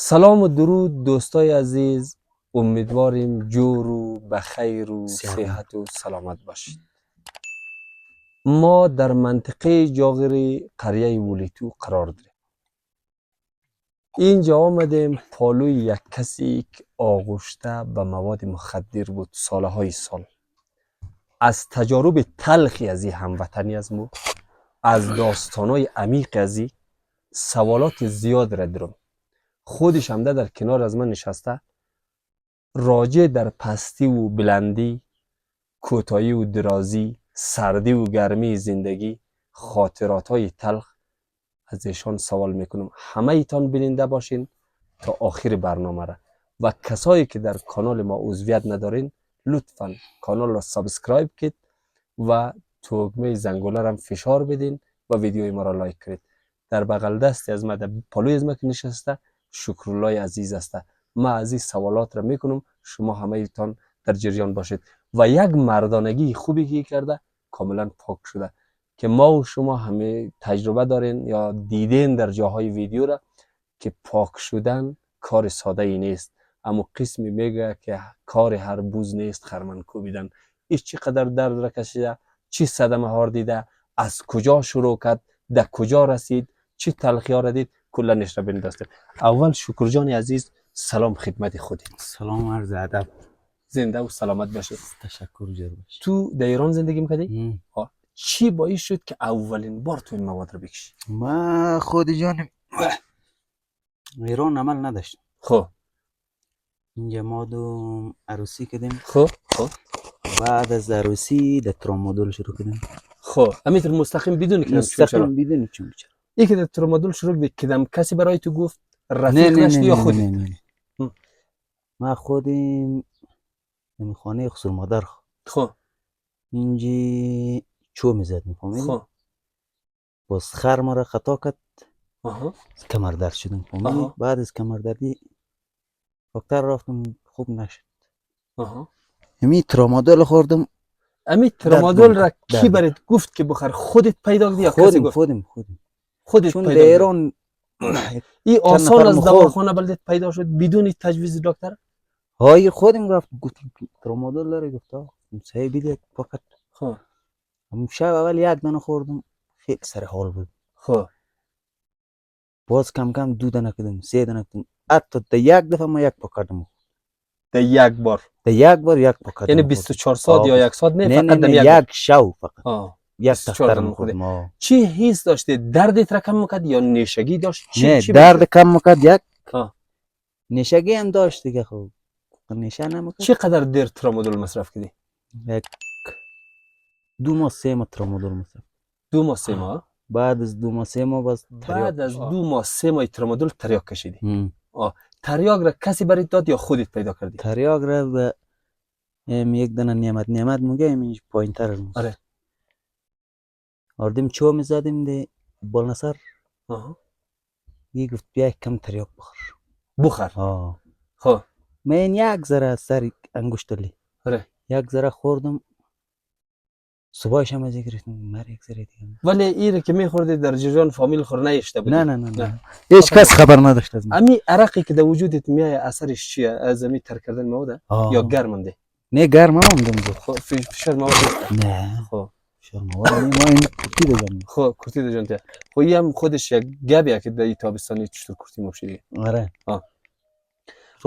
سلام و درود دوستای عزیز، امیدواریم جور و بخیر و صحت و سلامت باشید. ما در منطقه جاغری قریه ولیتو قرار داریم. اینجا آمدیم پالوی یک کسی که آغشته به مواد مخدر بود سالهای سال. از تجارب تلخی از این هموطنی از ما، از داستانای عمیق از این سوالات زیاد را دارم. خودش هم در کنار از من نشسته، راجع در پستی و بلندی، کوتاهی و درازی، سردی و گرمی زندگی، خاطرات های تلخ از ایشان سوال میکنم. همه ایتان بیننده باشین تا آخر برنامه را. و کسایی که در کانال ما عضویت ندارین لطفا کانال را سابسکرایب کنید و توگمه زنگوله را هم فشار بدین و ویدیوی ما را لایک کنید. در بغل دستی از ما، در پالوی از ما که نشسته، شکرالله عزیز است. ما از این سوالات را میکنم، شما همه ایتان در جریان باشید. و یک مردانگی خوبی که کرده کاملا پاک شده که ما و شما همه تجربه دارین یا دیدین در جاهای ویدیو را که پاک شدن کار ساده ای نیست. اما قسمی میگه که کار هر بوز نیست خرمن کوبیدن. ایش چقدر درد را کشیده، چی صدمه ها دیده، از کجا شروع کرد، در کجا رسید، چی تلخی ها را دید، کلا نش را بندازیم. اول شکر جان عزیز، سلام خدمت خودت. سلام عرض ادب. زنده و سلامت باشید. تشکر جور باشید. تو در ایران زندگی میکردی؟ چی باعث شد که اولین بار تو این مواد رو بکشی؟ ما خود جانم ایران عمل نداشتم. خب اینجا ما دو عروسی کردیم. خب بعد از عروسی در ترامادول شروع کردیم. خب همینطور مستقیم بدون کدام مستقیم بدون چون چرا این که در ترامادول شروع کردم کسی برای تو گفت؟ نه رفیق نه نشدی نه یا نه خودت؟ نه نه. ما خودم در خانه خسر مادر خب اینجا چو میزدیم فهمیدی؟ خب باز خر ما را خطا کرد، آها کمر درد شدم فهمیدی؟ آها بعد از کمر دردی دکتر رفتم خوب نشد. آها همین ترامادول خوردم. امی ترامادول را کی برات گفت که بخور؟ خودت پیدا کردی یا کسی گفت؟ خودت چون پیدا در ایران این آسان از دواخانه بلدت پیدا شد بدون تجویز دکتر؟ های خودم رفت گفتم ترامادول داره، گفت صحیح بیده فقط. خب شب اول یک دانه خوردم خیلی سر حال بود. خب باز کم کم 2 دانه کردم، 3 دانه کردم، حتی در یک دفعه ما یک پاکردم. در یک بار یک پاکردم. یعنی 24 ساعت یا 1 ساعت؟ نه فقط در یک شو فقط. یک تختر می‌خوردم. چی حس داشتی؟ دردت را کم می‌کرد یا نیشگی داشت؟ نه درد کم می‌کرد یک. نیشگی هم داشت دیگه. خب نیشه نمی‌کرد. چقدر دیر ترامادول مصرف کردی؟ 2 ماه 3 ماه ترامادول مصرف. 2 ماه 3 ماه. بعد از 2 ماه 3 ماه باز بعد از 2 ماه 3 ماه ترامادول تریاک کشیدی؟ تریاک را کسی برات داد یا خودت پیدا کردی؟ تریاک را به یک دانه نعمت میگه اینج پایین‌تر. آره آردیم چو میزدیم ده بالنصر. یه گفت بیا کم تریاک بخور. خب من یک ذره سر انگشتلی یک ذره خوردم، صبحش هم از گرفتم مر یک ذره دیگه. ولی این که میخوردی در جریان فامیل خور نیشته بودی؟ نه هیچ کس خبر نداشت از من. امی عرقی که در وجودت میای اثرش چیه؟ از امی ترک کردن مواد یا گرم مونده؟ نه گرم موندم. خب فشار مواد نه. خب فشار مواد ما این کورتیده جان. خب کورتیده جان. خب این هم خودش یک گبیه که در تابستانی چطور کورتی مفشیدی؟ آره.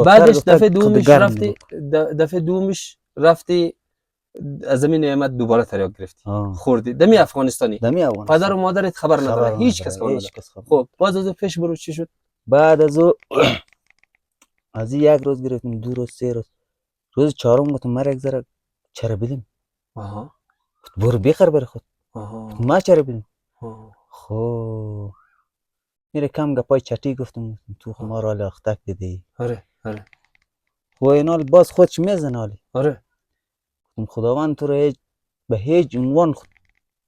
بعدش دفعه دومش رفتی از زمین نعمت دوباره تریاک گرفتی خوردی دمی افغانستانی؟ پدر و مادرت خبر نداره؟ هیچ کس خبر نداره. خب باز از پش برو چی شد؟ بعد از یک روز گرفتم، 2 روز 3 روز، روز 4م گفتم مر یک ذره چرا بدیم. برو بخر برای خود. ما چرا بدیم. خب میره کم گپای چتی گفتم تو ما را لاختک دیدی. آره و اینال باز خودش میزنه حالی. آره خداوند تو را به هیچ عنوان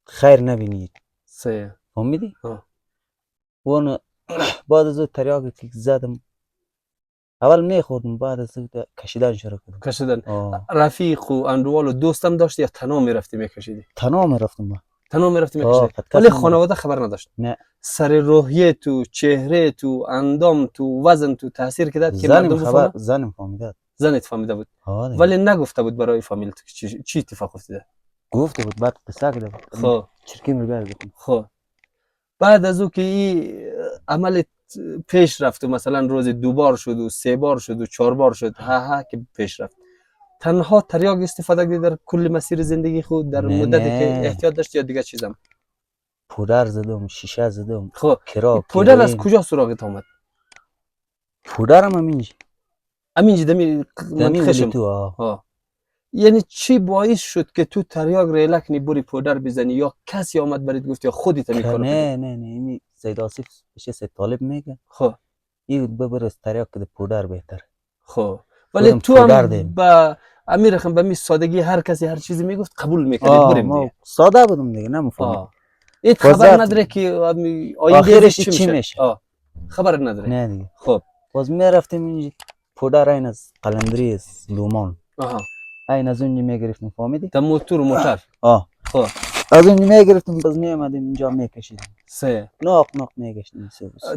خیر نبینید. فهمیدی؟ اون بعد از تریاکی که زدم اول میخوردم، بعد از کشیدن شروع کردم. رفیق و اندوال و دوستم داشتی یا تنها میرفتی میکشیدی؟ تنها میرفتم. تنها میرفتی میکشیدی، ولی خانواده خبر نداشت؟ نه. سر روحیه تو، چهره تو، اندام تو، وزن تو تاثیر که داد که مردم بفهمن؟ زنم فهمیده. زنت فهمیده بود ولی نگفته بود برای فامیل چی اتفاق افتاده؟ گفته بود بعد قصه کرده بود. خب چرکی میگه. خب بعد از او که این عمل پیش رفت و مثلا روز 2 بار شد و 3 بار شد و 4 بار شد ها که پیش رفت، تنها تریاک استفاده کردی در کل مسیر زندگی خود در مدتی که احتیاط داشت یا دیگه چیزم؟ پودر زدم، شیشه زدم. خب کراک. پودر از کجا سراغت آمد؟ پودرم همینجا دمی منتخشم. یعنی چی باعث شد که تو تریاک ریلک نی پودر بزنی یا کسی آمد برات گفت یا خودت می کارو کردی؟ نه این سید آصف بشه سید طالب میگه. خب این ببر از تریاک که پودر بهتر. خب ولی تو هم با امیر خان به می سادگی هر کسی هر چیزی میگفت قبول میکردی؟ بریم دیگه. ساده بودم دیگه نمیفهمم. ایت خبر نداره که آخرش چی میشه؟ خبر نداره. نه دیگه. خب باز میرفتیم اینجا پودر این از قلندری از لومان. این از اونجا میگرفتیم فهمیدی؟ تا موتور. خب از اونجا میگرفتیم باز میامدیم اینجا میکشیدیم. ناق میگشتیم.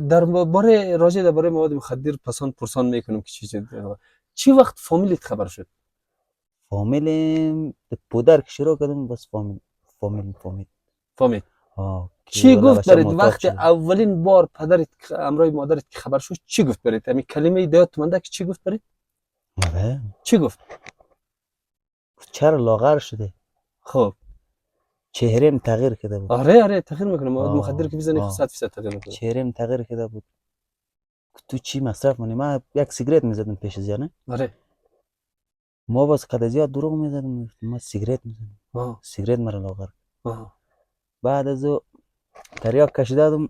در باره راجع در باره مواد مخدر پرسان میکنم که چی وقت فامیلت خبر شد؟ فامیلم پودر که شروع کردم بس فامیل. چی گفت برید وقتی اولین بار پدرت امرای مادرت که خبر شد چی گفت برید؟ همین کلمه ایدات منده که چی گفت برید؟ چی گفت؟ چرا لاغر شده؟ خب چهره‌ام تغییر کرده بود. آره تغییر میکنه مواد مخدر که بزنی 100% تغییر میکنه. چهره‌ام تغییر کرده بود. تو چی مصرف کنی؟ من یک سیگرت میزدم پیش از یانه. آره ما باز قد زیاد دروغ میزدم. ما سیگرت میزدم. سیگرت مرا لاغر. بعد از او تریاک کشیدم.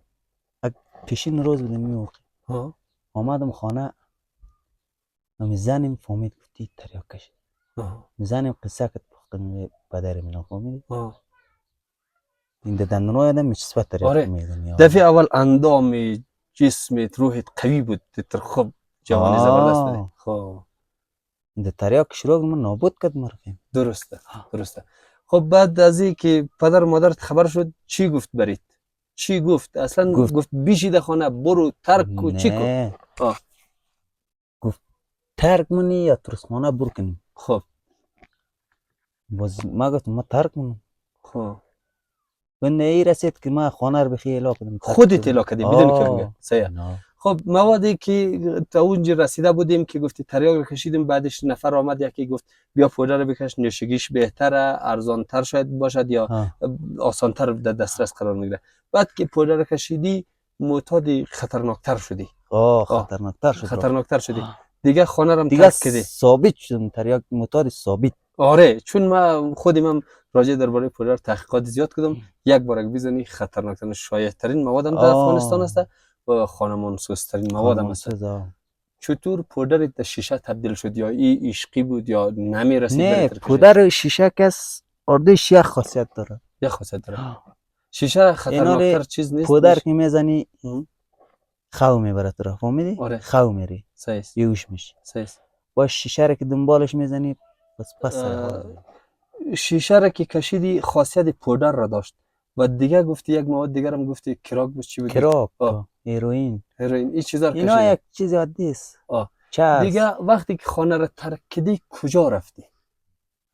پیشین روز بودم میوقع. آمدم خانه. میزنیم فهمید گفتی تریاک کشید. میزنیم قصه کرد پختم پدر من فهمیدی؟ این دندونای آدم میچسبه تریاک میزنی. دفعه اول اندام جسمت روحت قوی بود تر خوب جوانی زبردست داری. خب این تریاک شروع من نابود کرد مرفیم. درسته. خب بعد از این که پدر و مادرت خبر شد چی گفت برید؟ چی گفت؟ اصلا گفت بیشیده خانه برو ترک کو چی کو؟ گفت ترک منی یا ترسمانه برو کنیم. خب باز ما گفتم ما ترک منم. خب و نه رسید که ما خانه رو بخی الا کردم. خودت الا کردی بدون که بگه. صحیح. خب موادی که تا اونجا رسیده بودیم که گفتی تریاک رو کشیدیم بعدش نفر آمد یکی گفت بیا پودر رو بکش نوشگیش بهتره ارزانتر شاید باشد یا آسانتر در دسترس قرار میگیره. بعد که پودر رو کشیدی معتاد خطرناکتر شدی. خطرناکتر شدی. دیگه خانه رو ترک کردی. ثابت شدم تریاک معتاد ثابت. آره چون ما خودم راجع درباره پودر تحقیقات زیاد کردم. یک بار اگه بزنی خطرناکترین شایع‌ترین مواد در افغانستان است و خانمان سوزترین مواد هم است. چطور پودر در شیشه تبدیل شد یا این عشقی بود یا نمیرسید؟ نه پودر شیشه کس اردش یک خاصیت داره. شیشه خطرناکتر چیز نیست. پودر که میزنی خو میبره تو را فهمیدی؟ خو میری یوش میشی. با شیشه را که دنبالش میزنی پس شیشه را که کشیدی خاصیت پودر را داشت و دیگه گفتی یک مواد دیگر هم گفتی کراک بود. چی بود؟ کراک هیروئین این چیزا کشیدی. اینا یک چیز عادی است. دیگه وقتی که خانه را ترک کردی کجا رفتی؟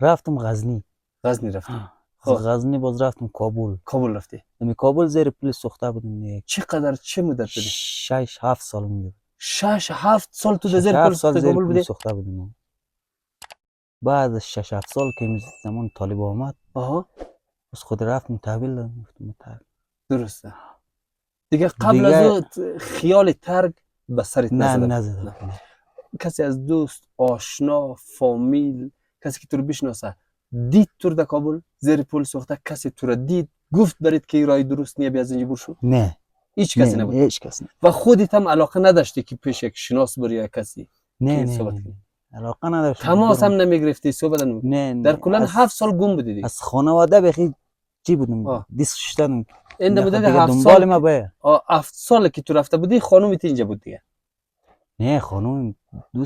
رفتم غزنی رفتم. غزنی باز رفتم کابل رفتی. کابل زیر پلیس سوخته بودم. چه مدت بودی؟ 6-7 سال بود. 6-7 سال تو زیر پلیس کابل بودی؟ سوخته بودم. بعد از 6-7 سال که زمان طالب آمد از خود رفتم تحویل دادم. درسته. دیگه قبل از خیال ترک به سرت نزد. کسی از دوست آشنا فامیل کسی که تو رو بشناسه دید تو در کابل زیر پل سوخته؟ کسی تو رو دید گفت برید که راه درست نیه بیا از اینجا برو؟ نه هیچ کسی نبود. هیچ کس نه. و خودت هم علاقه نداشتی که پیش یک شناس بری یا کسی؟ نه علاقه نداشتم. تماس هم نمیگرفتی صحبت نه در کلا 7 سال گم بودی دیگه. از خانواده بخی چی بودم دیس شدن. این مدت 7 سال ما باید 7 سال که تو رفته بودی خانومت اینجا بود دیگه؟ نه خانوم 2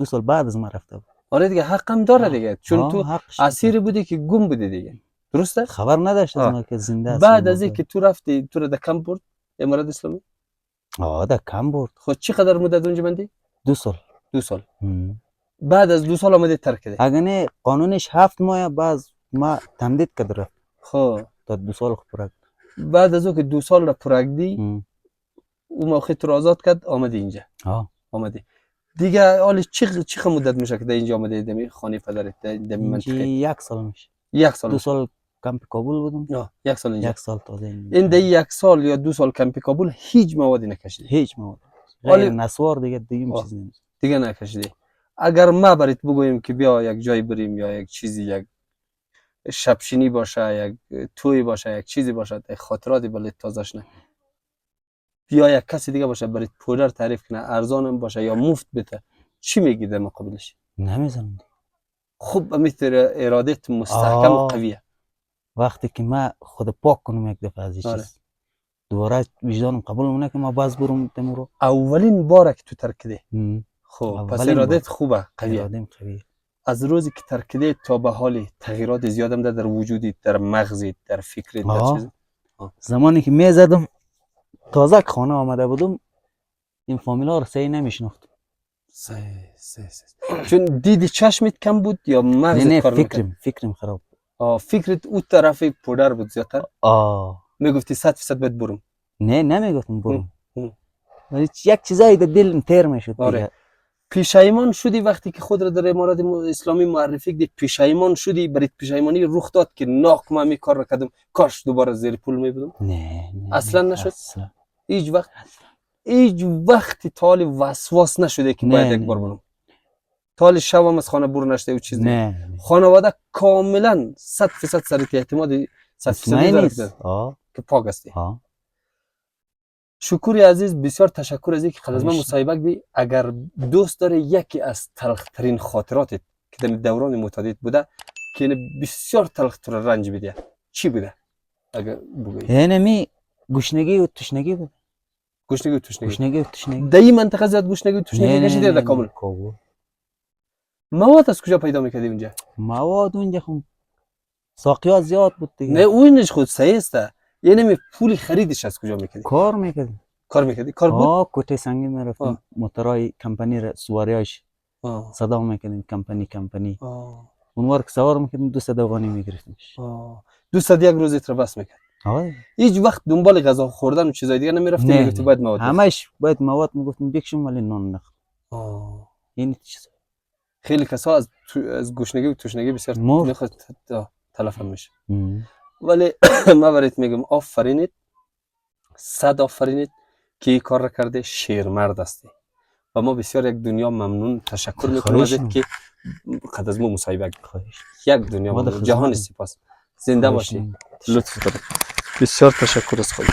سال بعد از ما رفته بود. آره دیگه حقم داره دیگه چون تو اسیر بودی که گم بودی دیگه. درسته؟ خبر نداشت از ما که زنده است. بعد از اینکه تو رفتی تو رو در کمپ برد امارات اسلامی؟ در کمپ برد. خود چقدر مدت اونجا بندی؟ 2 سال. 2 سال. بعد از 2 سال آمده ترک کردی؟ اگه نه قانونش 7 ماه باز ما تمدید کرد رفت. خب تا 2 سال پرک. بعد از اون که 2 سال را پرکدی اون موقع تو را آزاد کرد آمدی اینجا. آمدی دیگه. حالا چه مدت میشه که در اینجا آمده دمی خانه پدرت در منطقه؟ 1 سال میشه. 1 سال. 2 سال کمپ کابل بودم. 1 سال اینجا. 1 سال تازه اینجا. این در 1 سال یا 2 سال کمپ کابل هیچ موادی نکشیدی؟ هیچ مواد. غیر نسوار دیگه چیزی نیست. دیگه نکشیدی. اگر ما برات بگویم که بیا یک جای بریم یا یک چیزی، یک شبشینی باشه، یک توی باشه، یک چیزی باشه، خاطراتی بلد تازهش نه، یا یک کسی دیگه باشه برات پودر تعریف کنه ارزانم باشه یا مفت بده، چی میگی در مقابلش؟ نمیزنم. خوب میتونه ارادت مستحکم و قویه. وقتی که ما خود پاک کنم یک دفعه از این چیز دوباره وجدانم قبول مونه که ما باز برم تمورو. اولین باره که تو ترک کردی خب پس ارادت خوبه، قویه. ارادم قویه. از روزی که ترک کردی تا به حال تغییرات زیادم در وجودی، در مغزی، در فکرت، در چیز. زمانی که میزدم تازه خانه آمده بودم این فامیلا رو صحیح نمیشناختم. چون دیدی چشمت کم بود یا مغزت کار نمیکرد؟ فکرم خراب بود. فکرت اون طرف پودر بود زیادتر؟ میگفتی 100% باید برم؟ نه نمیگفتم برم. ولی یک چیزایی در دلم تیر میشد دیگه. پشیمان شدی وقتی که خود را در امارات اسلامی معرفی کردی؟ پشیمان شدی؟ برای پشیمانی رخ داد که ناک ما می کار را کردم، کاش دوباره زیر پول می بودم؟ نه اصلا نشد. اصلا هیچ وقت تال وسواس نشده که باید یک بار برم؟ تال شب هم از خانه برو نشده و چیز نه. خانواده کاملا 100% سرت اعتماد 100% داره که پاک هستی. شکوری عزیز، بسیار تشکر از اینکه از من مصاحبه کردی. اگر دوست داره یکی از تلخترین خاطراتت که در دوران متعدد بوده که بسیار تلختر رنج بده، چی بوده؟ اگر بگویی. یعنی گشنگی و تشنگی بود. گشنگی و تشنگی. در این منطقه زیاد گشنگی و تشنگی کشیدی در کابل؟ مواد از کجا پیدا میکردی اونجا؟ مواد اونجا خب ساقیات زیاد بود دیگه. نه اونش خود صحیح است. یعنی پول خریدش از کجا میکردی؟ کار میکردی. کار بود؟ کوته سنگین میرفتیم موتورای کمپانی را سواریاش صدا میکردیم کمپانی. اون وقت سوار میکردیم 200 افغانی میگرفتیمش. 200 یک روزت رو بس میکرد. هیچ وقت دنبال غذا خوردن و چیزای دیگه نمیرفتیم؟ میگفتی باید مواد. همش باید مواد میگفتیم بکشیم ولی نان نخ. این چیز خیلی کسا از گشنگی و تشنگی بسیار میخواد تلف میشه. ولی ما برات میگم آفرینید، 100 آفرینید که این کار را کرده. شیرمرد هستی و ما بسیار یک دنیا ممنون تشکر میکنم ازت که قد از ما مصاحبه کردی. یک دنیا ممنون. جهان سپاس. زنده باشی. لطف دارید. بسیار تشکر از خودت.